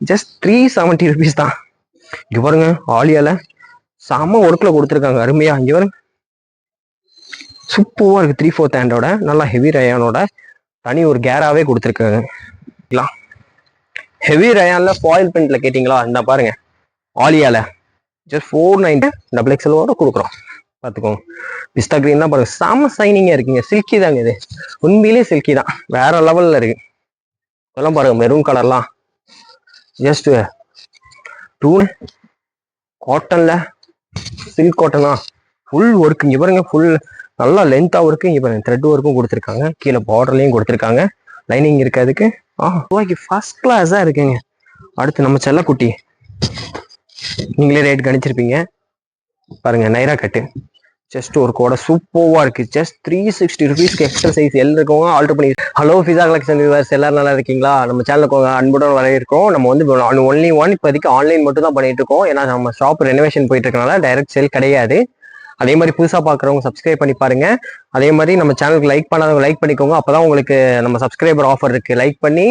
Just 370 rupees தான். இங்க பாருங்க ஆலியால செம ஒர்க்ல கொடுத்துருக்காங்க அருமையா. இங்க பாருங்க சூப்பரா இருக்கு. 3/4 ஹேண்டோட நல்லா ஹெவி ரயானோட தனி ஒரு கேராவே கொடுத்துருக்காங்க. ஹெவி ரயான்ல ஃபாயில் பிரிண்ட்ல கேட்டீங்களா, இந்த பாருங்க ஆலியால ஜஸ்ட் 490 XXL கொடுக்குறோம். பார்த்துக்கோங்க. பிஸ்தா கிரீன் தான் பாருங்க செம சைனிங்கா இருக்குங்க. சில்கி தாங்க இது, உண்மையிலே சில்கி தான், வேற லெவல்ல இருக்கு. இதெல்லாம் பாருங்க மெரூன் கலர்லாம் ஜஸ்ட் 2 காட்டன்ல சில்க் காட்டனா ஃபுல் ஒர்க். இங்க பாருங்க ஃபுல் நல்லா லென்த்தாகவும் இருக்கு. இங்க பாருங்க த்ரெட் ஒர்க்கும் கொடுத்துருக்காங்க, கீழே பார்டர்லையும் கொடுத்துருக்காங்க, லைனிங் இருக்கு அதுக்கு. ரூபாய்க்கு ஃபர்ஸ்ட் கிளாஸா இருக்குங்க. அடுத்து நம்ம செல்லக்குட்டி, நீங்களே ரேட் கணிச்சிருப்பீங்க பாருங்க. நைரா கட்டு ஜஸ்ட் ஒரு கோட சூப்பர்வா இருக்கு. ஜஸ்ட் 360 rupeesக்கு எக்ஸ்ட்ரா சைஸ் எல் இருக்கவங்க ஆல்டர் பண்ணி. ஹலோ ஃபிசா கலெக்ஷன் வியூவர்ஸ், எல்லாரும் நல்லா இருக்கீங்களா? நம்ம சேனலுக்கு அன்புடன் வரவேற்கிறோம். நம்ம வந்து ஒன்லி ஒன் இப்போதைக்கு ஆன்லைன் மட்டும் தான் பண்ணிட்டு இருக்கோம். ஏன்னா நம்ம ஷாப் ரெனோவேஷன் போயிட்டு இருக்கனால டைரக்ட் சேல் கிடையாது. அதே மாதிரி புதுசாக பார்க்குறவங்க சப்ஸ்கிரைப் பண்ணி பாருங்க. அதே மாதிரி நம்ம சேனலுக்கு லைக் பண்ணாதவங்க லைக் பண்ணிக்கோங்க. அப்பதான் உங்களுக்கு நம்ம சப்ஸ்கிரைபர் ஆஃபர் இருக்கு. லைக் பண்ணி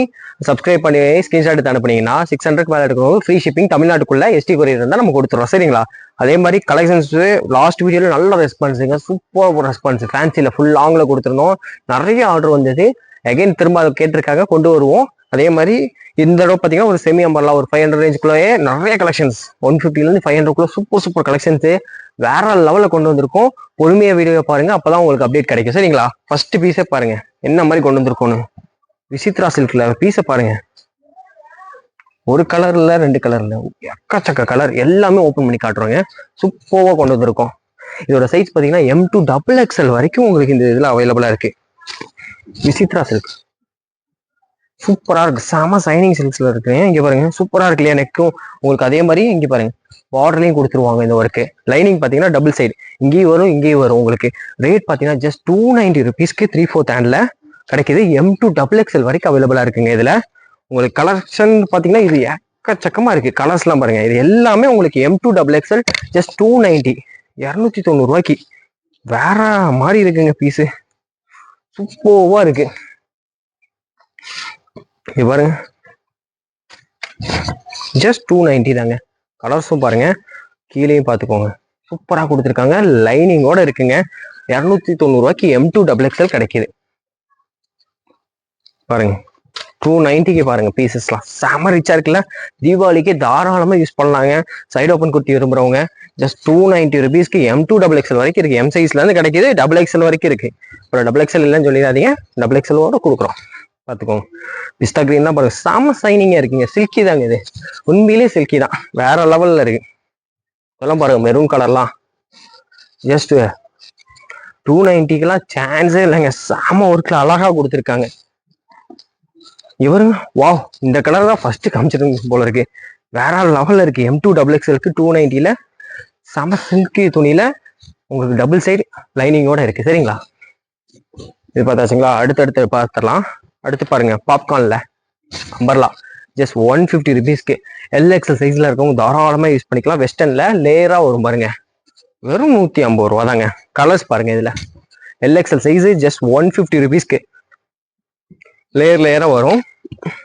சப்ஸ்கிரைப் பண்ணி ஸ்கிரீன்ஷாட் எடுத்து அனுப்புனீங்கன்னா 600 மேலே எடுக்கிறவங்க ஃப்ரீ ஷிப்பிங், தமிழ்நாட்டுக்குள்ள ST கொரியர் இருந்தால் நம்ம கொடுத்துறோம். சரிங்களா? அதே மாதிரி கலெக்ஷன்ஸ் லாஸ்ட் வீடியோல நல்ல ரெஸ்பான்ஸுங்க, சூப்பர் ரெஸ்பான்ஸ். ஃபேன்சியில் ஃபுல் லாங்ல கொடுத்துருந்தோம், நிறைய ஆர்டர் வந்தது. அகைன் திரும்ப அதை கேட்டிருக்காங்க, கொண்டு வருவோம். அதே மாதிரி இந்த தடவை பார்த்தீங்கன்னா ஒரு செமி அம்பர்லா ஒரு 500 ரேஞ்சுக்குள்ளேயே நிறைய கலெக்ஷன்ஸ், 150லேருந்து 500 சூப்பர் கலெக்ஷன்ஸ் வேற லெவலில் கொண்டு வந்திருக்கோம். பொறுமையா வீடியோ பாருங்க, அப்பதான் உங்களுக்கு அப்டேட் கிடைக்கும். சரிங்களா? ஃபர்ஸ்ட் பீஸே பாருங்க என்ன மாதிரி கொண்டு வந்திருக்கோன்னு. விசித்ரா சில்க்ல பீஸை பாருங்க. ஒரு கலர்ல 2 கலர்ல எக்கச்சக்க கலர் எல்லாமே ஓப்பன் பண்ணி காட்டுறோங்க. சூப்பராக கொண்டு வந்திருக்கோம். இதோட சைஸ் பார்த்தீங்கன்னா M2 XXL வரைக்கும் உங்களுக்கு இந்த இதில் அவைலபிளா இருக்கு. விசித்ரா சில்க் சூப்பரா இருக்கு, செம சைனிங் சில்க்ஸ்ல இருக்கு. இங்க பாருங்க சூப்பரா இருக்கு இல்லையா? நெக்கும் உங்களுக்கு அதே மாதிரி இங்க பாருங்க பார்டர்லையும் கொடுத்துருவாங்க இந்த ஒர்க்கு. லைனிங் பார்த்தீங்கன்னா டபுள் சைடு, இங்கேயும் வரும் இங்கேயும் வரும். உங்களுக்கு ரேட் பார்த்தீங்கன்னா ஜஸ்ட் 290 rupeesக்கு 3/4 ஹேண்ட்ல கிடைக்குது. M2 XXL வரைக்கும் அவைலபிளா இருக்குங்க. இதுல உங்களுக்கு கலெக்ஷன் பார்த்தீங்கன்னா இது எக்கச்சக்கமா இருக்கு. கலர்ஸ்லாம் பாருங்க, இது எல்லாமே உங்களுக்கு M2 XXL ஜஸ்ட் 290, 290 ரூபாய்க்கு வேற மாதிரி இருக்குங்க. பீஸு சூப்பர்வா இருக்கு. இது பாருங்க ஜஸ்ட் 290 தாங்க. கலர்ஸும் பாருங்க, கீழேயும் பார்த்துக்கோங்க, சூப்பரா கொடுத்துருக்காங்க. லைனிங்கோட இருக்குங்க. 290 ரூபாய்க்கு M2 XXL கிடைக்குது. பாருங்க 290க்கு பாருங்க. பீசஸ்லாம் செம ரிச்சா இருக்குல்ல? தீபாவளிக்கு தாராளமா யூஸ் பண்ணலாங்க. சைடு ஓப்பன் குர்த்தி விரும்புறவங்க ஜஸ்ட் 290 rupeesக்கு M2 XXL வரைக்கும் இருக்கு. M சைஸ்ல இருந்து கிடைக்குது, XXL வரைக்கும் இருக்கு. அப்புறம் XXL இல்லைன்னு சொல்லிடாதீங்க, XXL கொடுக்குறோம். பார்த்துக்கோங்க. பிஸ்தா கிரீன் தான் பாருங்க, செம சைனிங்கா இருக்குங்க. சில்கி தாங்க இது, உண்மையிலே சில்கி தான், வேற லெவல்ல இருக்கு. இதெல்லாம் பாருங்க மெரூன் கலர்லாம் ஜஸ்ட் 290க்கெல்லாம் சான்ஸே இல்லைங்க. செம ஒர்க்ல அழகா கொடுத்துருக்காங்க. இவருங்க வாவ், இந்த கலர் தான் ஃபர்ஸ்ட் காமிச்சிருங்க போல இருக்கு. வேற லெவல்ல இருக்கு. M2 XXLக்கு 290ல செம சில்கி துணியில உங்களுக்கு டபுள் சைடு லைனிங்கோட இருக்கு. சரிங்களா? இது பார்த்தாச்சுங்களா? அடுத்தடுத்து பார்த்துடலாம். அடுத்து பாருங்க பாப்கார்ன்ல அம்பர்லா ஜஸ்ட் 150 rupeesக்கு LXL சைஸ்ல இருக்கவங்க தாராளமா யூஸ் பண்ணிக்கலாம். வெஸ்டர்ன்ல லேயரா வரும் பாருங்க, வெறும் 150 ரூபா தாங்க. கலர்ஸ் பாருங்க, இதுல LXL சைஸ் ஜஸ்ட் 150 rupeesக்கு லேயரா வரும்.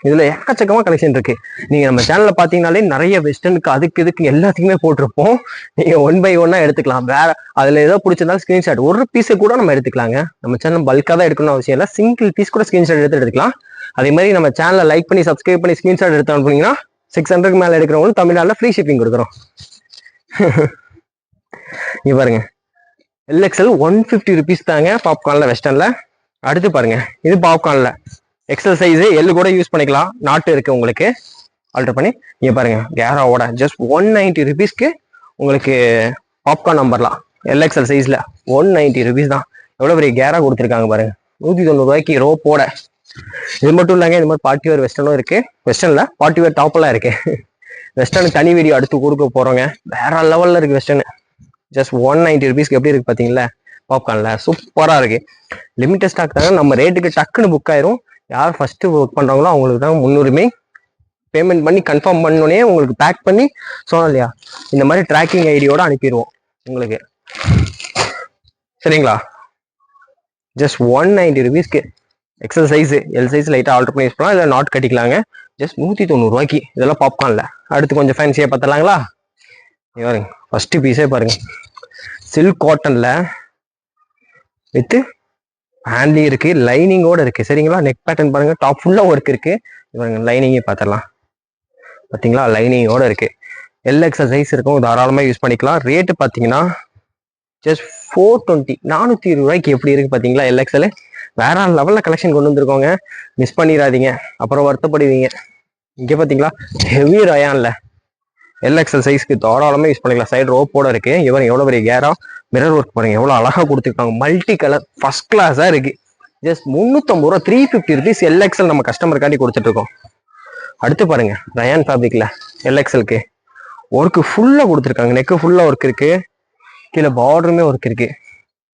இதுல எக்கச்சக்கமா கலெக்ஷன் இருக்கு. நீங்க நம்ம சேனல்ல பாத்தீங்கன்னாலே நிறைய வெஸ்டர்னுக்கு அதுக்கு இதுக்கு எல்லாத்துக்குமே போட்டிருப்போம். நீங்க 1 by 1 எடுத்துக்கலாம். வேற அதுல ஏதோ பிடிச்சிருந்தாலும் ஸ்கிரீன்ஷாட் ஒரு பீஸ் கூட நம்ம எடுத்துக்கலாங்க. நம்ம சேனல் பல்கா தான் எடுக்கணும் அவசியம் இல்லை, சிங்கிள் பீஸ் கூட ஸ்கிரீன்ஷாட் எடுத்துக்கலாம். அதே மாதிரி நம்ம சேனலை லைக் பண்ணி சப்ஸ்கிரைப் பண்ணி ஸ்கிரீன்ஷாட் எடுத்து அனுப்புனீங்கன்னா 600க்கு மேல எடுக்கிறவங்களுக்கு தமிழ்நாட்டில் ஃப்ரீ ஷிப்பிங் கொடுக்குறோம். இங்க பாருங்க LXL 150 rupees தாங்க பாப்கார்ன்ல வெஸ்டர்ன்ல. அடுத்து பாருங்க இது பாப்கார்ன்ல XL சைஸ், எல்லு கூட யூஸ் பண்ணிக்கலாம். நாட்டு இருக்கு உங்களுக்கு ஆல்டர் பண்ணி. இங்க பாருங்க கேராவோட ஜஸ்ட் 190 rupeesக்கு உங்களுக்கு பாப்கார்ன் நம்பர்லாம் LXL சைஸ்ல 190 rupees தான். எவ்வளவு பெரிய கேரா கொடுத்துருக்காங்க பாருங்க. 190 ரூபாய்க்கு ரோப்போட. இது மட்டும் இல்லைங்க, இது மாதிரி பார்ட்டி வேர் வெஸ்டர்னும் இருக்கு. வெஸ்டர்ன்ல பார்ட்டி வேர் டாப்லாம் இருக்கு. வெஸ்டர்னுக்கு தனி வீடியோ அடுத்து கொடுக்க போறோங்க. வேற லெவல்ல இருக்கு வெஸ்டர்னு. ஜஸ்ட் 190 rupeesக்கு எப்படி இருக்கு பாத்தீங்களா? பாப்கார்ன்ல சூப்பரா இருக்கு. லிமிட்டட் ஸ்டாக் தாங்க, நம்ம ரேட்டுக்கு டக்குன்னு புக் ஆயிரும். யார் ஃபர்ஸ்ட் ஒர்க் பண்றாங்களோ அவங்களுக்கு தான் முன்னுரிமை. பேமெண்ட் பண்ணி கன்ஃபார்ம் பண்ணோடனே உங்களுக்கு பேக் பண்ணி சொன்னோம் இல்லையா, இந்த மாதிரி ட்ராக்கிங் ஐடியோட அனுப்பிடுவோம் உங்களுக்கு. சரிங்களா? Just 190 rupeesக்கு XL size, L size லைட்டா ஆல்டர் பண்ணி யூஸ் பண்ணலாம், இல்லை நாட் கட்டிக்கலாங்க. ஜஸ்ட் 190 ரூபாய்க்கு. இதெல்லாம் பாப்கார்ன்ல. அடுத்து கொஞ்சம் ஃபேன்சியா பார்த்துலாங்களா? பாருங்க ஃபர்ஸ்ட் பீஸே பாருங்க, சில்க் காட்டன்ல வித் ஹேண்ட்லி இருக்கு, லைனிங்கோட இருக்கு சரிங்களா. நெக் பேட்டர்ன் பாருங்க, டாப் ஃபுல்லா ஒர்க் இருக்கு. இவங்க லைனிங்கே பார்த்துடலாம். பார்த்தீங்களா, லைனிங்கோட இருக்கு. எல்எக்ஸல் சைஸ் இருக்கும், தாராளமாக யூஸ் பண்ணிக்கலாம். ரேட்டு பார்த்தீங்கன்னா ஜஸ்ட் 420, 420 ரூபாய்க்கு எப்படி இருக்கு பார்த்தீங்களா. எல்எக்ஸல் வேற லெவலில் கலெக்ஷன் கொண்டு வந்திருக்கோங்க, மிஸ் பண்ணிடாதீங்க, அப்புறம் வருத்தப்படுவீங்க. இங்கே பார்த்தீங்களா ஹெவி ரயான்ல எல்எக்ஸல் சைஸ்க்கு தாராளமாக யூஸ் பண்ணிக்கலாம். சைடு ரோப்போட இருக்கு. இவன் எவ்வளோ பெரிய கேரா, மிரர் ஒர்க் பாருங்க எவ்வளோ அழகாக கொடுத்துருக்காங்க. மல்டி கலர் ஃபர்ஸ்ட் கிளாஸாக இருக்கு. ஜஸ்ட் 350 ரூபா, 350 ருபீஸ் எல்எக்ஸல் நம்ம கஸ்டமருக்காண்டி கொடுத்துட்டு இருக்கோம். அடுத்து பாருங்க ரயான் ஃபேப்ரிக்ல எல்எக்ஸலுக்கு ஒர்க்கு ஃபுல்லாக கொடுத்துருக்காங்க. நெக்கு ஃபுல்லாக ஒர்க் இருக்கு, கீழே பார்டருமே ஒர்க் இருக்கு.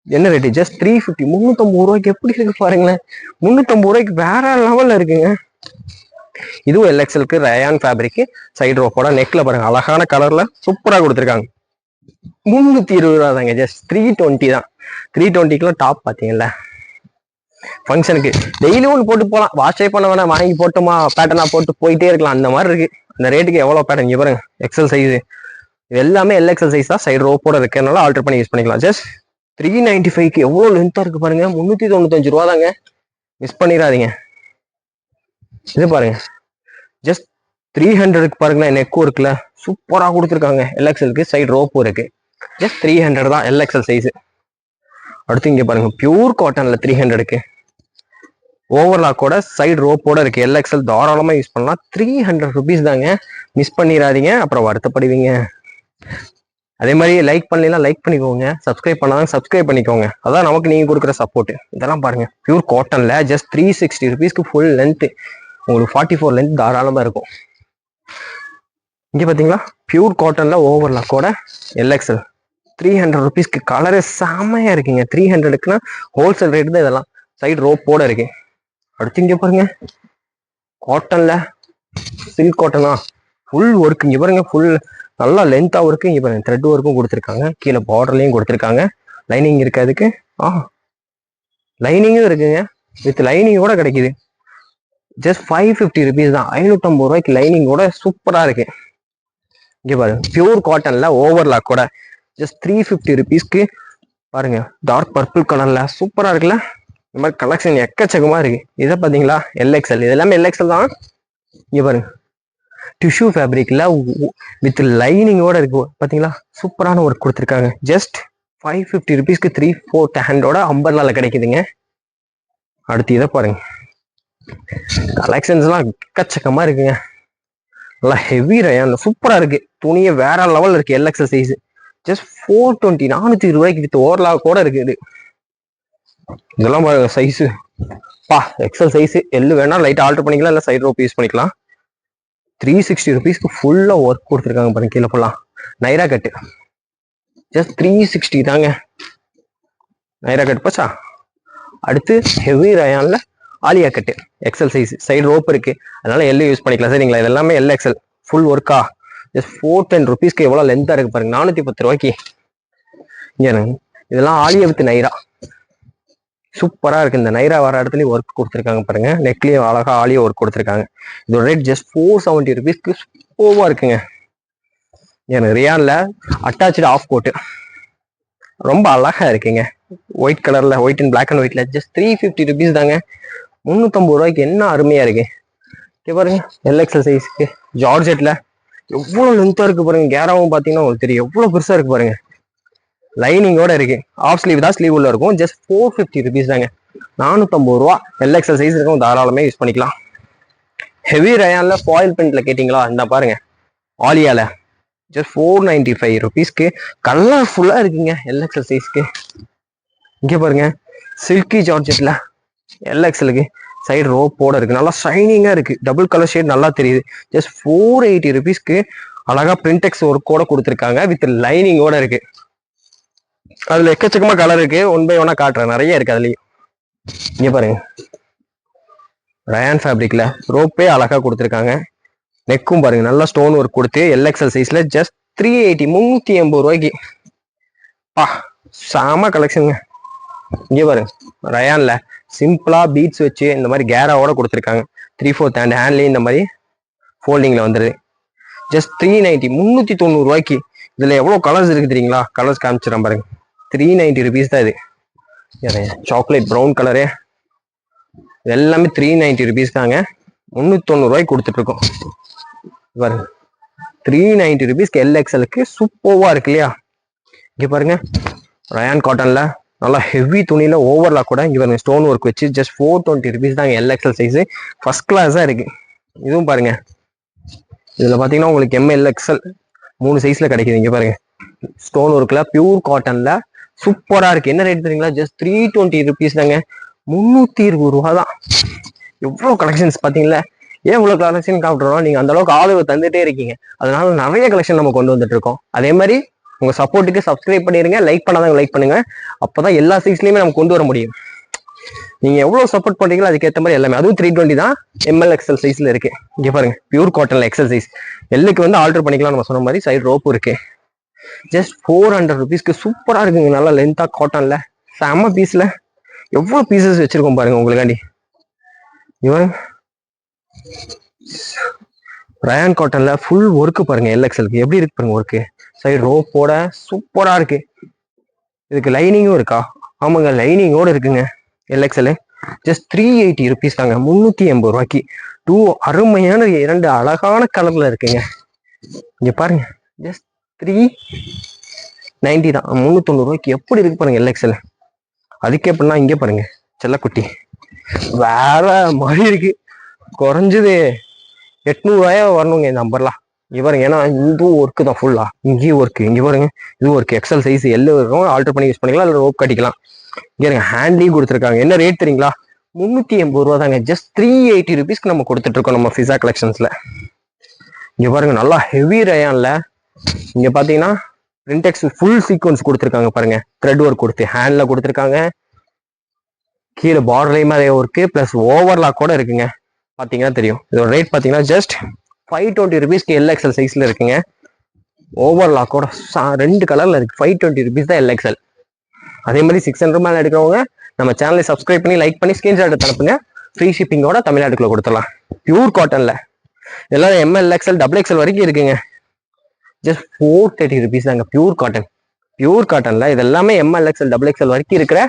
என்ன ரேட்டு? ஜஸ்ட் 350, 350 ரூபாய்க்கு எப்படி இருக்கு பாருங்களேன். 350 ரூபாய்க்கு வேற லெவல்ல இருக்குங்க. இதுவும் எல்எக்ஸலுக்கு ரயான் ஃபேப்ரிக், சைடு ரோப்போட. நெக்ல பாருங்க அழகான கலர்ல சூப்பரா கொடுத்துருக்காங்க. 320 ரூபா தாங்க, ஜஸ்ட் 320 தான். 320க்குலாம் டாப் பாத்தீங்கல்ல, ஃபங்க்ஷனுக்கு டெய்லி ஒன்று போட்டு போகலாம், வாஷே பண்ண வேணாம், வாங்கி போட்டோமா பேட்டர்னா போட்டு போயிட்டே இருக்கலாம், அந்த மாதிரி இருக்கு. அந்த ரேட்டுக்கு எவ்வளோ பேட்டர்ன் இங்கே பாருங்க. எக்ஸல் சைஸ் இது எல்லாமே எல்எக்ஸல் சைஸ் தான், சைடு ரோப்போட இருக்கிறதுனால ஆல்டர் பண்ணி யூஸ் பண்ணிக்கலாம். ஜஸ்ட் 395க்கு எவ்வளோ லென்த்தா இருக்கு பாருங்க. 395 ரூபா தாங்க, மிஸ் பண்ணிடாதீங்க. இது பாருங்க ஜஸ்ட் 300க்கு பாருங்களேன். நெக்கும் இருக்குல்ல சூப்பராக கொடுத்துருக்காங்க. எல்எக்ஸலுக்கு சைடு ரோப்பும் இருக்கு. ஜஸ்ட் 300 தான் எல்எக்ஸல் சைஸ். அடுத்து இங்கே பாருங்க பியூர் காட்டன்ல 300க்கு ஓவர்லாக்கோட சைடு ரோப்போட இருக்கு. எல்எக்ஸல் தாராளமாக யூஸ் பண்ணலாம். 300 ருபீஸ் தாங்க, மிஸ் பண்ணிடாதீங்க, அப்புறம் வருத்தப்படுவீங்க. அதே மாதிரி லைக் பண்ணலாம், லைக் பண்ணிக்கோங்க. சப்ஸ்கிரைப் பண்ணாதான் சப்ஸ்கிரைப் பண்ணிக்கோங்க, அதான் நமக்கு நீங்க கொடுக்குற சப்போர்ட். இதெல்லாம் பாருங்க பியூர் காட்டன்ல ஜஸ்ட் 360 ருபீஸ்க்கு ஃபுல் லென்த், உங்களுக்கு 44 லென்த் தாராளமா இருக்கும். இங்க பாத்தீங்களா பியூர் காட்டன்ல ஓவர்லாக்கோட எல்எக்ஸல் 300 ருபீஸ்க்கு. கலரே செமையா இருக்குங்க. 300க்குன்னா ஹோல்சேல் ரேட் தான் இதெல்லாம், சைடு ரோப்போட இருக்கு. அடுத்து இங்க பாருங்க காட்டன்ல சில்க் காட்டனா ஃபுல் ஒர்க். இங்க பாருங்க ஃபுல் நல்லா லென்த்தா ஒர்க்கு. இங்க பாருங்க த்ரெட் ஒர்க்கும் கொடுத்துருக்காங்க, கீழே பார்டர்லயும் கொடுத்துருக்காங்க. லைனிங் இருக்கு அதுக்கு, லைனிங்கும் இருக்குங்க, வித் லைனிங்கோட கிடைக்குது. ஜஸ்ட் 550 ருபீஸ் தான், 550 ரூபாய்க்கு லைனிங்கோட சூப்பரா இருக்கு. இங்க பாருங்க பியூர் காட்டன்ல ஓவர்லாக்கோட ஜஸ்ட் 350 ருபீஸ்க்கு பாருங்க. டார்க் பர்பிள் கலர்ல சூப்பரா இருக்குல்ல. இந்த மாதிரி கலெக்ஷன் எக்கச்சக்கமா இருக்கு. இதை பாத்தீங்களா எல்எக்ஸல், இது எல்லாமே எல்எக்ஸல் தான். இங்க பாருங்க டிஷ்யூ ஃபேப்ரிக்ல வித் லைனிங்கோட இருக்கு பாத்தீங்களா, சூப்பரான ஒர்க் கொடுத்துருக்காங்க. ஜஸ்ட் 550 ருபீஸ்க்கு 3/4 ஹேண்டோட அம்பர்லால கிடைக்குதுங்க. அடுத்து இதை பாருங்க, கலெக்ஷன்ஸ்லாம் எக்கச்சக்கமா இருக்குங்க. நல்லா ஹெவி ரயான் சூப்பரா இருக்கு. துணியை வேற லெவல் இருக்கு. எல்எக்ஸல் சைஸ் ஜஸ்ட் 420, 420 ரூபாய்க்கு வித் ஓவர்லாக் கூட இருக்கு. இது இதெல்லாம் பாருங்க சைஸ் பா, எக்ஸல் சைஸ். எல்லு வேணா லைட் ஆல்டர் பண்ணிக்கலாம், இல்லை சைட் ரோப் யூஸ் பண்ணிக்கலாம். 360 ருபீஸ்க்கு ஃபுல்லா ஒர்க் கொடுத்துருக்காங்க பாருங்க. கீழே ஃபுல்லா நைரா கட்டு ஜஸ்ட் 360 தாங்க, நைரா கட் பச்சா. அடுத்து ஹெவி ரயான்ல ஆலியா கட்டு எக்ஸல் சைஸ், சைடு ரோப் இருக்கு, அதனால எல்லு யூஸ் பண்ணிக்கலாம் சரிங்களா. இது எல்லாமே எல்எக்ஸல் ஃபுல் ஒர்க்கா. ஜஸ்ட் 410 ருபீஸ்க்கு எவ்வளோ லென்த்தா இருக்கு பாருங்க. 410 ரூபாய்க்கு. இதெல்லாம் ஆலியா வித் நைரா சூப்பரா இருக்கு. இந்த நைரா வர இடத்துலயும் ஒர்க் கொடுத்துருக்காங்க பாருங்க. நெக்லயும் அழகா ஆலியா ஒர்க் கொடுத்துருக்காங்க. இதோட ரேட் ஜஸ்ட் 470 ருபீஸ்க்கு சூப்பரா இருக்குங்க. எனக்கு ரியான்ல அட்டாச்சு ஆஃப் கோட்டு ரொம்ப அழகா இருக்குங்க. ஒயிட் கலர்ல, ஒயிட் அண்ட் பிளாக் அண்ட் ஒயிட்ல ஜஸ்ட் 350 ருபீஸ் தாங்க. 350 ரூபாய்க்கு என்ன அருமையா இருக்கு. பாருங்க எல்எக்ஸல் சைஸ்க்கு ஜார்ஜெட்ல எவ்வளவு லென்த்தா இருக்கு பாருங்க. கேராவும் பாத்தீங்கன்னா உங்களுக்கு தெரியும் எவ்வளவு பெருசா இருக்கு பாருங்க. லைனிங்கோட இருக்கு. ஆஃப் ஸ்லீவ் தான், ஸ்லீவ் உள்ள இருக்கும். ஜஸ்ட் 450 ருபீஸ் தாங்க, 450 ரூபா. எல்எக்ஸல் சைஸ் இருக்கும், தாராளமே யூஸ் பண்ணிக்கலாம். ஹெவி ரயான்ல ஃபாயில் பிரிண்ட்ல கேட்டீங்களா, இந்த பாருங்க ஆலியால ஜஸ்ட் 495 ருபீஸ்க்கு கலர்ஃபுல்லா இருக்குங்க. எல்எக்ஸல் சைஸ்க்கு. இங்க பாருங்க சில்கி ஜார்ஜெட்ல எல்எக்ஸலுக்கு சைடு ரோப்போட இருக்கு, நல்லா ஷைனிங்கா இருக்கு. டபுள் கலர் ஷேட் நல்லா தெரியுது. ஜஸ்ட் 480 ருபீஸ்க்கு அழகா பிரிண்டெக்ஸ் ஒர்க்கோட கொடுத்துருக்காங்க, வித் லைனிங்கோட இருக்கு. அதுல எக்கச்சக்கமா கலர் இருக்கு, 1 by 1 காட்டுறேன், நிறைய இருக்கு அதுலயும். இங்க பாருங்க ரயான் ஃபேப்ரிக்ல ரோப்பே அழகா கொடுத்துருக்காங்க. நெக்கும் பாருங்க நல்லா ஸ்டோன் ஒர்க் கொடுத்து எல்எக்ஸல் சைஸ்ல ஜஸ்ட் 380, 380 ரூபாய்க்கு. பா சாம கலெக்ஷனுங்க. இங்க பாருங்க ரயான்ல சிம்பிளா பீட்ஸ் வச்சு இந்த மாதிரி கேராவோட கொடுத்துருக்காங்க. 3/4 ஹேண்ட்லயும் இந்த மாதிரி ஃபோல்டிங்ல வந்துருது. ஜஸ்ட் 390 390 இதுல எவ்வளவு கலர்ஸ் இருக்கு தெரியுங்களா? கலர்ஸ் காமிச்சிடறேன் பாருங்க. 390 rupees தான் இது. சாக்லேட் ப்ரௌன் கலரு எல்லாமே 390 rupees தாங்க. 390 கொடுத்துட்டு இருக்கோம் பாருங்க. 390 rupeesக்கு எல்எக்ஸ்எலுக்கு சூப்பர்வா இருக்கு இல்லையா? இங்க பாருங்க ரயான் காட்டன்ல நல்லா ஹெவி துணியில ஓவர்லாக் கூட இங்க பாருங்க ஸ்டோன் ஒர்க் வச்சு ஜஸ்ட் 420 rupees தாங்க. எல்எக்ஸ்எல் சைஸ் ஃபர்ஸ்ட் கிளாஸா இருக்கு. இதுவும் பாருங்க இதுல பாத்தீங்கன்னா உங்களுக்கு எம்எல்எக்ஸ்எல் 3 சைஸ்ல கிடைக்குது. இங்க பாருங்க ஸ்டோன் ஒர்க்ல பியூர் காட்டன்ல சூப்பரா இருக்கு. என்ன ரேட் தெரியுங்களா? ஜஸ்ட் 320 rupees தாங்க. 320 ரூபா தான். எவ்வளவு கலெக்ஷன்ஸ் பாத்தீங்களா? ஏன் இவ்வளவு கலெக்ஷன் காட்டுறோம்? நீங்க அந்த அளவுக்கு ஆதரவு தந்துட்டே இருக்கீங்க. அதனால நிறைய கலெக்ஷன் நம்ம கொண்டு வந்துட்டு இருக்கோம். அதே மாதிரி உங்க சப்போர்ட்டுக்கு சப்ஸ்கிரைப் பண்ணிருங்க. லைக் பண்ணாதவங்க லைக் பண்ணுங்க. அப்பதான் எல்லா சைஸ்லயுமே நம்ம கொண்டு வர முடியும். நீங்க எவ்வளவு சப்போர்ட் பண்றீங்களோ அதுக்கேற்ற மாதிரி எல்லாமே. அதுவும் 320 தான். எம்எல்எக்ஸ்எல் சைஸ்ல இருக்கு. இங்க பாருங்க பியூர் காட்டன்ல எக்ஸல் சைஸ். எல்லுக்கு வந்து ஆல்டர் பண்ணிக்கலாம். நம்ம சொன்ன மாதிரி சைடு ரோப் இருக்கு. ஜஸ்ட் 400 rupeesக்கு சூப்பரா இருக்குங்க. நல்லா லென்த்தா காட்டன்ல செம்ம பீஸ்ல எவ்வளவு பீசஸ் வச்சிருக்கோம் பாருங்க உங்களுக்காண்டி. இவன் ரயான் காட்டன்ல ஃபுல் ஒர்க் பாருங்க. எல்எக்ஸ்எலுக்கு எப்படி இருக்கு பாருங்க ஒர்க்கு. சைடு ரோப்போட சூப்பரா இருக்கு. இதுக்கு லைனிங்கும் இருக்கா? ஆமாங்க லைனிங்கோட இருக்குங்க. எல்எக்ஸ்எல் ஜஸ்ட் 380 rupees தாங்க. 380 ரூபாய்க்கு 2 அருமையான 2 அழகான கலர்ல இருக்குங்க. இங்க பாருங்க ஜஸ்ட் 390 தான். 390 ரூபாய்க்கு எப்படி இருக்கு பாருங்க எல்எக்ஸ்எல். அதுக்கே எப்படின்னா இங்கே பாருங்க செல்லக்குட்டி வேற மாதிரி இருக்கு. குறைஞ்சது 800 வரணுங்க இந்த நம்பர்லாம். இங்க பாருங்க ஏன்னா இதுவும் ஒர்க்கு தான் ஃபுல்லா. இங்கேயும் ஒர்க்கு. இங்க பாருங்க இது ஒர்க்கு. எக்ஸல் சைஸ் எல்லோ இருக்கும். ஆல்டர் பண்ணி யூஸ் பண்ணிக்கலாம். இல்லை ரோப் கட்டிக்கலாம். இங்க ஹேண்ட்லையும் கொடுத்துருக்காங்க. என்ன ரேட் தெரியுங்களா? 380 ரூபா தாங்க. ஜஸ்ட் 380 rupeesக்கு நம்ம கொடுத்துட்டு இருக்கோம் நம்ம ஃபிசா கலெக்ஷன்ஸ்ல. இங்க பாருங்க நல்லா ஹெவி ரயான்ல இங்க பாத்தீங்கன்னா பிரிண்டெக்ஸ் ஃபுல் சீக்வன்ஸ் கொடுத்துருக்காங்க பாருங்க. த்ரெட் ஒர்க் கொடுத்து ஹேண்ட்ல கொடுத்துருக்காங்க. கீழே பார்டர்லையுமே அதே ஒர்க்கு பிளஸ் ஓவர்லாக் கூட இருக்குங்க. பாத்தீங்கன்னா தெரியும். இதோட ரேட் பாத்தீங்கன்னா ஜஸ்ட் 520 rupeesக்கு எல்எக்ஸ்எல் சைஸ்ல இருக்குங்க. ஓவர்லாக்கோட 2 கலர்ல இருக்கு. 520 rupees தான் எல்எக்ஸ்எல். அதே மாதிரி 600 மேல எடுக்கிறவங்க நம்ம சேனலை சப்ஸ்கிரைப் பண்ணி லைக் பண்ணி ஸ்கிரீன்ஷாட் எடுத்து அனுப்புங்க. ஃப்ரீ ஷிப்பிங்கோட தமிழ்நாட்டுக்குள்ள கொடுத்துடலாம். பியூர் காட்டன்ல எல்லாரும் எம்எல்எக்ஸ்எல் டபுள் எக்ஸ்எல் வரைக்கும் இருக்குங்க. ஜஸ்ட் 430 rupees தாங்க. Pure cotton. பியூர் காட்டன்ல இது எல்லாமே எம்எல்எக்ஸ்எல் டபுள் எக்ஸ்எல் வரைக்கும் இருக்கிற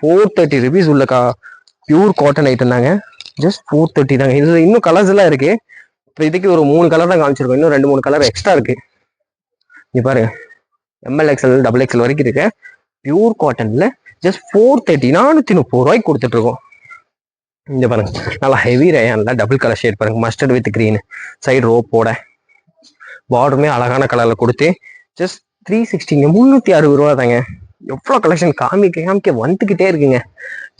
430 rupees உள்ள பியூர் காட்டன் ஐட்டம் தாங்க. ஜஸ்ட் 430 தாங்க. இது இன்னும் கலர்ஸ் எல்லாம் இருக்கு. இப்போ இதுக்கு ஒரு 3 கலர் தான் காமிச்சிருக்கோம். இன்னும் 2-3 கலர் எக்ஸ்ட்ரா இருக்கு. இங்க பாருங்க எம்எல்எக்ஸ்எல் டபுள் எக்ஸ்எல் வரைக்கும் இருக்கு. பியூர் காட்டன்ல ஜஸ்ட் 430 430 ரூபாய்க்கு கொடுத்துட்டு இருக்கோம். இங்க பாருங்க நல்லா ஹெவி ரயான்ல டபுள் கலர் ஷேட் பாருங்க. மஸ்டர்ட் வித் கிரீன் சைடு ரோப்போட பார்டருமே அழகான கலர்ல கொடுத்து ஜஸ்ட் 360 360 ரூபா தாங்க. எவ்வளவு கலெக்ஷன் காமிக்க வந்துகிட்டே இருக்குங்க.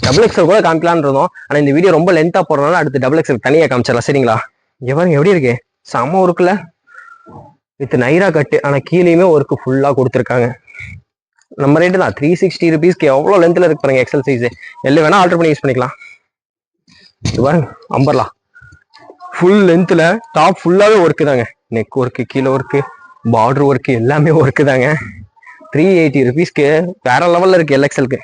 டபுள் எக்ஸ்எல் கூட காமிக்கலான்னு இருந்தோம். ஆனா இந்த வீடியோ ரொம்ப லென்த்தா போறதுனால அடுத்து டபுள் எக்ஸ்எல் தனியா காமிச்சிடலாம். சரிங்களா? இங்க பாருங்க எப்படி இருக்கு. செம்ம ஒர்க்குல வித் நைரா கட்டு. ஆனா கீழேயுமே ஒர்க்கு ஃபுல்லா கொடுத்துருக்காங்க. நம்ம ரேட்டு தான் 360 rupeesக்கு எவ்வளவு லென்த்ல இருக்கு பாருங்க. எக்ஸல் சைஸ் எல்லாம் வேணா ஆல்டர் பண்ணி யூஸ் பண்ணிக்கலாம். பாருங்க அம்பர்லா ஃபுல் லென்த்ல டாப் ஃபுல்லாவே ஒர்க்கு தாங்க. நெக் ஒர்க்கு, கீழே ஒர்க்கு, பார்டர் ஒர்க்கு எல்லாமே ஒர்க்கு தாங்க. 380 rupeesக்கு வேற லெவல்ல இருக்கு எல்எக்ஸ்எல்க்கு.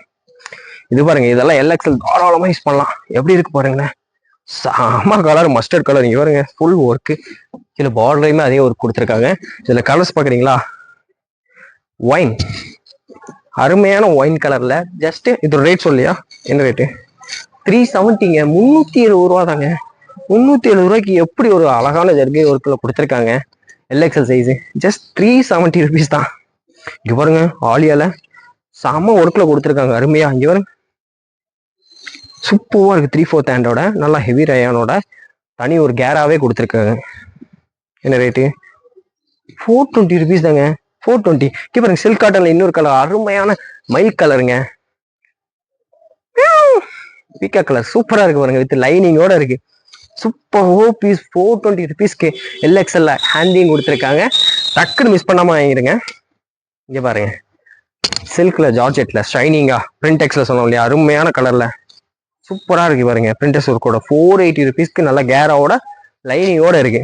இது பாருங்க இதெல்லாம் எல்எக்ஸ்எல் தாராளமா யூஸ் பண்ணலாம். எப்படி இருக்கு பாருங்களேன். செம கலர் மஸ்டர்ட் கலர். இங்க பாருங்க ஃபுல் ஒர்க்கு. கீழே பார்டர்லையுமே அதே ஒர்க் கொடுத்துருக்காங்க. இதுல கலர்ஸ் பாக்குறீங்களா? ஒயின் அருமையான ஒயின் கலர்ல. ஜஸ்ட் இதோட ரேட் சொல்லியா? என்ன ரேட்டு? 370ங்க. 370 ரூபா தாங்க. 370 ரூபாய்க்கு எப்படி ஒரு அழகான ஜர்கை ஒர்க்ல கொடுத்துருக்காங்க எல்எக்ஸ்எல் சைஸ். ஜஸ்ட் 370 rupees தான். இங்க பாருங்க ஆலியால செம ஒர்க்ல கொடுத்துருக்காங்க அருமையா. இங்க பாருங்க சூப்பரா இருக்கு. 3/4 ஹேண்டோட நல்லா ஹெவி ரயானோட தனி ஒரு கேராவே கொடுத்துருக்காங்க. என்ன ரேட்டு? 420 rupees தாங்க. 420. பாருங்க சில்க் காட்டன்ல இன்னொரு கலர் அருமையான மைல் கலருங்க. பீக்கா கலர் சூப்பரா இருக்கு பாருங்க. வித் லைனிங்கோட இருக்கு. Super piece. 420 rupeesக்கு எல்எக்ஸ்எல்ல ஹேண்டிங் கொடுத்துருக்காங்க. டக்குன்னு மிஸ் பண்ணாம வாங்கிடுங்க. இங்க பாருங்க சில்க்ல ஜார்ஜெட்ல ஷைனிங்கா பிரிண்டெக்ஸ்ல சொன்னோம் இல்லையா? அருமையான கலர்ல சூப்பரா இருக்கு பாருங்க. பிரிண்டர்ஸ் ஒர்க்கோட 480 rupeesக்கு நல்ல கேராவோட லைனிங்கோட இருக்கு.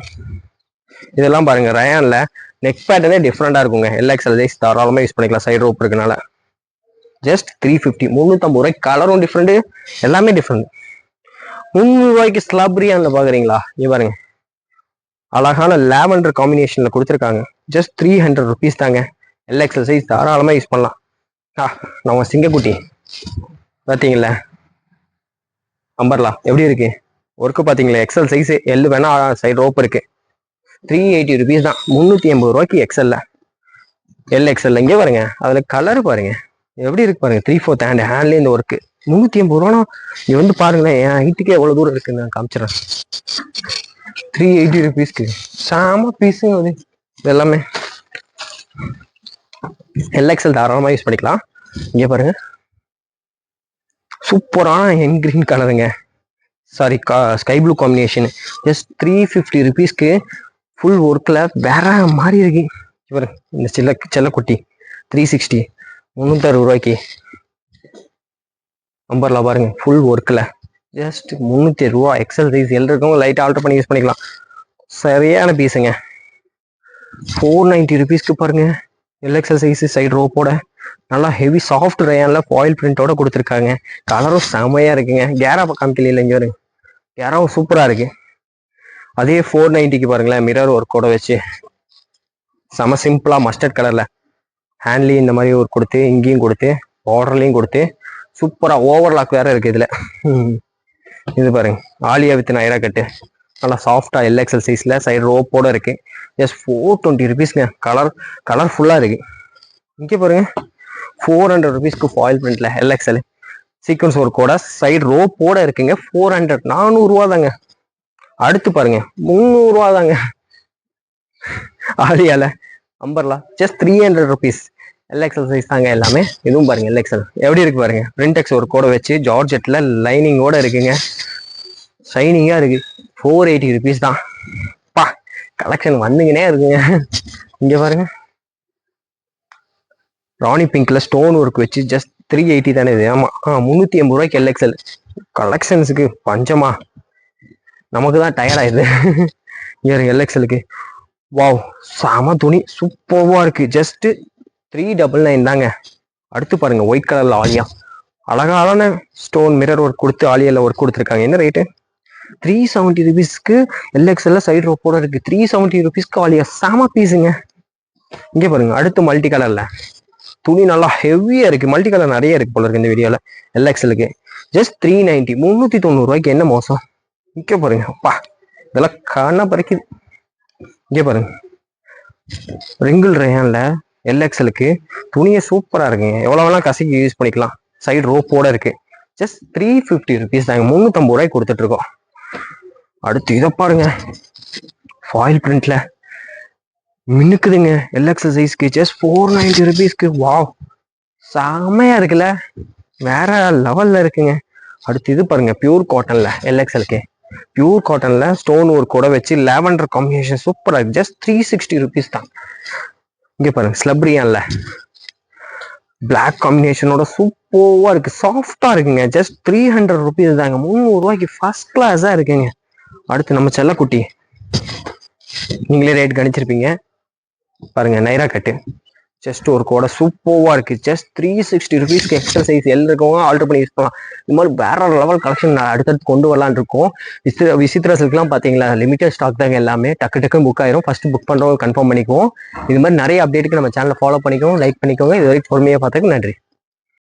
இதெல்லாம் பாருங்க ரயான்ல நெக் பேட்டர்னே டிஃப்ரெண்டா இருக்குங்க. எல்எக்ஸ்எல் சைஸ் தாராளமா யூஸ் பண்ணிக்கலாம். சைடு ரோப் இருக்கனால ஜஸ்ட் 350 350 ரூபாய்க்கு. கலரும் டிஃப்ரெண்ட் எல்லாமே டிஃப்ரெண்ட். 300 ரூபாய்க்கு ஸ்லாப்ரியான்ல பாக்குறீங்களா? இங்க பாருங்க அழகான லாவெண்டர் காம்பினேஷன்ல கொடுத்துருக்காங்க. ஜஸ்ட் 300 ருபீஸ் தாங்க. எல்எக்ஸ்எல் சைஸ் தாராளமா யூஸ் பண்ணலாம். நம்ம சிங்கக்குட்டி பார்த்தீங்களா, அம்பர்லா எப்படி இருக்கு ஒர்க்கு பார்த்தீங்களா? எக்ஸல் சைஸ் எல்லு வேணா சைடு ரோப் இருக்கு. 380 ருபீஸ் தான். 380 ரூபாய்க்கு எக்ஸல்ல எல்எக்ஸ்எல். இங்கே பாருங்க, அதுல கலர் பாருங்க எப்படி இருக்கு பாருங்க. 3/4 ஹேண்ட்லேயே இந்த ஒர்க்கு 380 ரூபானா நீ வந்து பாருங்களேன். என் ஹைட்டுக்கு எவ்வளவு தூரம் இருக்குன்னு நான் காமிச்சிடறேன். 380 ருபீஸ்க்கு சாம பீஸுங்க அது. இது எல்லாமே எல்எக்ஸ்எல் தாராளமாக யூஸ் பண்ணிக்கலாம். இங்கே பாருங்க, சூப்பரான என் கிரீன் கலருங்க, sorry sky blue combination. Just 350 ருபீஸ்க்கு ஃபுல் ஒர்க்கில் வேற மாதிரி இருக்கு. பாருங்க இந்த செல்லக்குட்டி 360 360 ரூபாய்க்கு நம்பர்ல பாருங்க. ஃபுல் ஒர்க்கில் ஜஸ்ட் 360 ரூபா. எக்ஸல் சைஸ் எல் இருக்கவங்க லைட்டாக ஆல்டர் பண்ணி யூஸ் பண்ணிக்கலாம். சரியான பீஸுங்க. 490 ருபீஸ்க்கு பாருங்க. எல்எக்ஸல் சைஸ் சைடு ரோப்போட நல்லா ஹெவி சாஃப்ட் ரயான்ல ஃபாயில் பிரிண்டோட கொடுத்துருக்காங்க. கலரும் செமையா இருக்குங்க. கேரா காமிக்கல இல்லை, இங்கே வருங்க, கேராவும் சூப்பரா இருக்கு. அதே 490க்கு பாருங்களேன், மிரர் ஒர்க்கோட வச்சு செம சிம்பிளா மஸ்டர்ட் கலர்ல ஹேண்ட்லயும் இந்த மாதிரி ஒர்க் கொடுத்து, இங்கேயும் கொடுத்து, பார்டர்லையும் கொடுத்து சூப்பரா ஓவர்லாக் வேற இருக்கு இதுல. இது பாருங்க, ஆலியா வித் நைரா கட்டு நல்லா சாஃப்டா எல்எக்ஸல் சைஸ்ல சைடு ரோப்போட இருக்கு. ஜஸ்ட் 420 ருபீஸ்ங்க. கலர்ஃபுல்லா இருக்கு. இங்கே பாருங்க 400 ருபீஸ்க்கு ஃபாயில் பிரிண்ட்ல எல்எக்ஸ்எல் சீக்வன்ஸ் ஒர்க்கோட சைடு ரோப்போட இருக்குங்க. 400 400 ரூபா தாங்க. அடுத்து பாருங்க 300 ரூபா தாங்க. ஆலியால அம்பர்லா ஜஸ்ட் 300 ருபீஸ். எல்எக்ஸ்எல் சைஸ் தாங்க எல்லாமே. இதுவும் பாருங்க எல்எக்ஸ்எல் எப்படி இருக்கு பாருங்க. பிரிண்டெக்ஸ் ஒர்க்கோட வச்சு ஜார்ஜெட்ல லைனிங்கோட இருக்குங்க. ஷைனிங்கா இருக்கு. 480 ருபீஸ் தான். பா கலெக்ஷன் வந்துங்கன்னே இருக்குங்க. இங்க பாருங்க, ராணி பிங்க்ல ஸ்டோன் ஒர்க் வச்சு ஜஸ்ட் 380 தானே இது. ஆமா 380 ரூபாய்க்கு எல்எக்ஸ்எல். கலெக்ஷன்ஸுக்கு பஞ்சமா, நமக்கு தான் டயர்ட் ஆயிடுது. இங்க எல்எக்ஸ்எலுக்கு வாவ் சாம துணி சூப்பர்வா இருக்கு. ஜஸ்ட் 399 தாங்க. அடுத்து பாருங்க ஒயிட் கலர்ல ஆலியா அழகான ஸ்டோன் மிரர் ஒர்க் கொடுத்து ஆலியால ஒர்க் கொடுத்துருக்காங்க. என்ன ரேட்டு? 370 ருபீஸ்க்கு எல்எக்ஸ்எல்ல சைடு ரோப்போட இருக்கு. 370 ருபீஸ்க்கு ஆலியா சாம பீஸுங்க. இங்கே பாருங்க, அடுத்து மல்டி கலர்ல துணி நல்லா ஹெவியா இருக்கு. மல்டி கலர் நிறைய இருக்கு போல இருக்கு இந்த வீடியோல. எல்எக்ஸ்எலுக்கு ஜஸ்ட் 390 390 ரூபாய்க்கு என்ன மோசம். இங்கே பாருங்க, அப்பா இதெல்லாம் காண பறிக்குது. இங்கே பாருங்க, ரிங்கிள் ரேயான்ல எல்எக்ஸ்எலுக்கு துணியை சூப்பரா இருக்குங்க. எவ்வளவு கசக்கி யூஸ் பண்ணிக்கலாம். சைடு ரோப்போட இருக்கு. ஜஸ்ட் 350 ருபீஸ் தாங்க. 350 ரூபாய்க்கு கொடுத்துட்டு இருக்கோம். அடுத்து இதை பாருங்க, ஃபாயில் பிரிண்ட்ல மின்னுக்குதுங்க. எல்எக்ஸ்எல் சைஸ்க்கு ஜஸ்ட் 490 ருபீஸ்க்கு. வாவ் செமையா இருக்குல்ல, வேற லெவல்ல இருக்குங்க. அடுத்து இது பாருங்க, பியூர் காட்டன்ல எல்எக்ஸ்எல்க்கு பியூர் காட்டன்ல ஸ்டோன் ஒர்க்கோட வச்சு லாவெண்டர் காம்பினேஷன் சூப்பரா இருக்கு. ஜஸ்ட் 360 ருபீஸ் தான். இங்க பாருங்க, ஸ்லப்ரியான்ல பிளாக் காம்பினேஷனோட சூப்பர்வா இருக்கு. சாஃப்டா இருக்குங்க. ஜஸ்ட் 300 ருபீஸ் தாங்க. 300 ரூபாய்க்கு ஃபர்ஸ்ட் கிளாஸா இருக்குங்க. அடுத்து நம்ம செல்லக்குட்டி, நீங்களே ரேட் கணிச்சிருப்பீங்க பாருங்க, நைரா கட்டு செஸ்ட் ஒர்க்கோட சூப்பர்வா இருக்கு. ஜஸ்ட் 360 ருபீஸ்க்கு எக்ஸ்ட்ரா சைஸ் எல் இருக்கவங்க ஆல்டர் பண்ணி யூஸ் பண்ணலாம். இது மாதிரி வேற லெவல் கலெக்ஷன் அடுத்தடுத்து கொண்டு வரலான்னு இருக்கோம். விசித்ரா சில்க்லாம் பாத்தீங்களா, லிமிடெட் ஸ்டாக் தாங்க எல்லாமே. டக்கு டக்குன்னு புக் ஆயிரும். ஃபர்ஸ்ட் புக் பண்றவங்க கன்ஃபார்ம் பண்ணிக்குவோம். இது மாதிரி நிறைய அப்டேட்டுக்கு நம்ம சேனலை ஃபாலோ பண்ணிக்கோங்க, லைக் பண்ணிக்கோங்க. இது வரைக்கும் பொறுமையாக பார்த்துக்கு நன்றி.